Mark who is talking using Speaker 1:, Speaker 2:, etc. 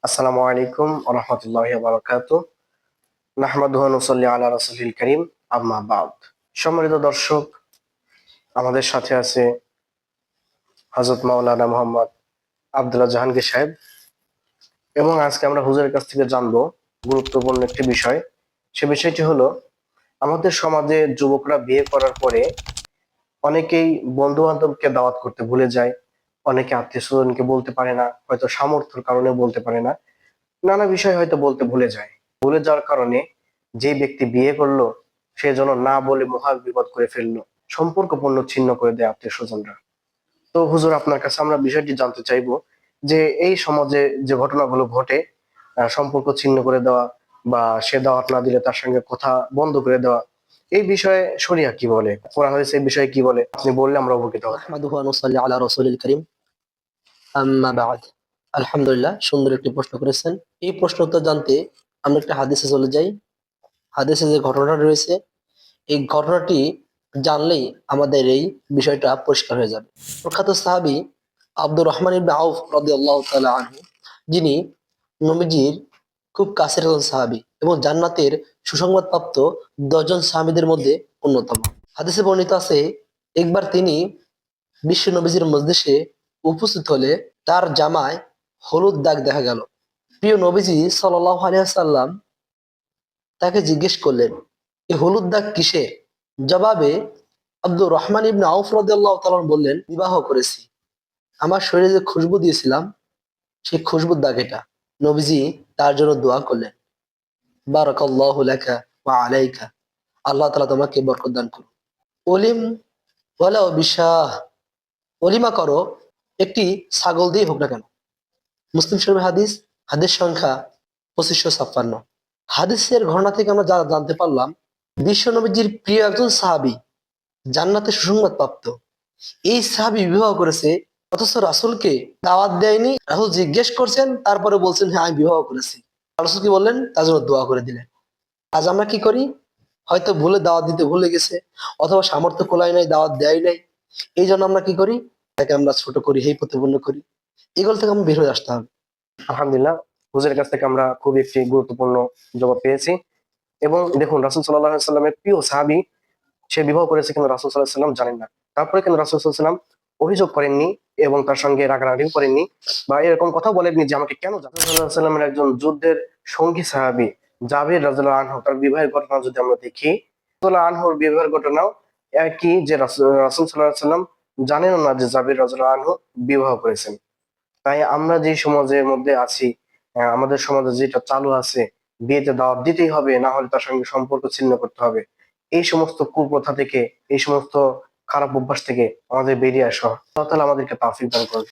Speaker 1: আসসালামু আলাইকুম ওয়া রাহমাতুল্লাহি ওয়া বারাকাতুহু। নাহমাদুহু ওয়া নুসাল্লি আলা রাসূলিল কারীম, আম্মা বা'দ। সম্মানিত দর্শক, আমাদের সাথে আছে হযরত মাওলানা মুহাম্মদ আব্দুল্লাহ জাহাঙ্গীর সাহেব এবং আজকে আমরা হুজুরের কাছ থেকে জানবো গুরুত্বপূর্ণ একটি বিষয়। সে বিষয়টি হলো আমাদের সমাজে যুবকরা বিয়ে করার পরে অনেকেই বন্ধু-বান্ধবকে দাওয়াত করতে ভুলে যায়। অনেকে আত্মীয়-স্বজনকে বলতে পারে না, হয়তো সামর্থ্যের কারণে বলতে পারে না। নানা বিষয় হয়তো বলতে ভুলে যায়। ভুলে যাওয়ার কারণে যে ব্যক্তি বিয়ে করলো সে যেন না বলে মহা বিপদ করে ফেললো, সম্পর্ক পূর্ণ ছিন্ন করে দেয় আত্মীয় স্বজনরা। তো হুজুর, আপনার কাছে আমরা বিষয়টি জানতে চাইবো যে এই সমাজে যে ঘটনাগুলো ঘটে, সম্পর্ক ছিন্ন করে দেওয়া বা সে দাওয়াত না দিলে তার সঙ্গে কথা বন্ধ করে দেওয়া, এই বিষয়ে শরিয়া কি বলে, কোরআন হাদিস এই বিষয়ে কি বলে, আপনি বললে আমরা উপকৃত হব।
Speaker 2: নাহমাদুহু ওয়া নুসাল্লি আলা রাসূলিল কারীম, আম্মা বা'দ। আলহামদুলিল্লাহ, সুন্দর একটি প্রশ্ন করেছেন। এই প্রশ্নটা জানতে আমরা একটা হাদিসে চলে যাই। হাদিসে যে ঘটনাটা রয়েছে, এই ঘটনাটি জানলেই আমাদের এই বিষয়টা পরিষ্কার হয়ে যাবে। প্রখ্যাত সাহাবী আব্দুর রহমান ইবনে আউফ রাদিয়াল্লাহু তাআলা আনহু, যিনি নবীজির খুব কাছের একজন সাহাবী এবং জান্নাতের সুসংবাদপ্রাপ্ত ১০ জন সাহাবীদের মধ্যে অন্যতম। হাদিসে বর্ণিত আছে, একবার তিনি বিশ্ব নবীজির মজলিসে উপস্থিত হলে তার জামায় হলুদ দাগ দেখা গেল। প্রিয় নবীজি সাল্লাল্লাহু আলাইহি ওয়াসাল্লাম তাকে জিজ্ঞেস করলেন, এই হলুদ দাগ কিসে? জবাবে আব্দুর রহমান ইবনে আউফ রাদিয়াল্লাহু তাআলা বললেন, বিবাহ করেছি, আমার শরীরে যে খুশবু দিয়েছিলাম সেই খুশবুর দাগ এটা। নবীজি তার জন্য দোয়া করলেন, বারাকাল্লাহু লাকা ওয়া আলাইকা, আল্লাহ তাআলা তোমাকে বরকত দান করুন। অলিম ওয়ালাউ বিশাহ, অলিমা করো একটি ছাগল দিয়ে হোক না কেন। মুসলিম শরীফের হাদিস, হাদিস সংখ্যা 2556। হাদিসের ঘটনা থেকে আমরা যা জানতে পারলাম, বিশ্ব নবীজির প্রিয় একজন সাহাবী, জান্নাতে সুসংবাদ প্রাপ্ত এই সাহাবী বিবাহ করেছে, অথচ রাসূলকে দাওয়াত দেয়নি। রাসূল জিজ্ঞেস করছেন, তারপরে বলছেন হ্যাঁ আমি বিবাহ করেছি। রাসূল কি বললেন? তার জন্য দোয়া করে দিলেন। আজ আমরা কি করি? হয়তো ভুলে দাওয়াত দিতে ভুলে গেছে, অথবা সামর্থ্য কোলায় নাই, দাওয়াত দেয় নাই, এই জন্য আমরা কি করি? তাকে আমরা ছোট করি, হেয় প্রতিপন্ন করি। এগুলো থেকে আমরা বের হয়ে আসতে হবে।
Speaker 1: আলহামদুলিল্লাহ, হুজুরের কাছ থেকে আমরা খুবই একটি গুরুত্বপূর্ণ জবাব পেয়েছি। এবং দেখুন, রাসূল সাল্লাল্লাহু আলাইহি সাল্লামের প্রিয় সাহাবী সে বিবাহ করেছে কিন্তু রাসূল সাল্লাল্লাহু আলাইহি সাল্লাম জানেন না। তারপরে কিন্তু রাসূল সাল্লাল্লাহু আলাইহি সাল্লাম অভিযোগ করেননি এবং তার সঙ্গে রাগারাগিও করেননি বা এরকম কথা বলেননি যে আমাকে কেন জানেন। রাসূল সাল্লাল্লাহু আলাইহি সাল্লামের একজন যুদ্ধের সঙ্গী সাহাবী জাবির রাদিয়াল্লাহু আনহু, তার বিবাহের ঘটনা যদি আমরা দেখি, রাদিয়াল্লাহু আনহুর বিবাহের ঘটনাও একই, যে রাসূল সাল্লাল্লাহু আলাইহি সাল্লাম জানেন না যে জাবির রাদিয়াল্লাহু আনহু বিবাহ করেছেন। তাই আমরা যে সমাজের মধ্যে আছি, আমাদের সমাজে যেটা চালু আছে, বিয়েতে দাওয়াত দিতেই হবে, না হলে তার সঙ্গে সম্পর্ক ছিন্ন করতে হবে, এই সমস্ত কুপ্রথা থেকে, এই সমস্ত খারাপ অভ্যাস থেকে আমাদের বেরিয়ে আসা, আল্লাহ তাআলা আমাদেরকে তৌফিক দান করুন।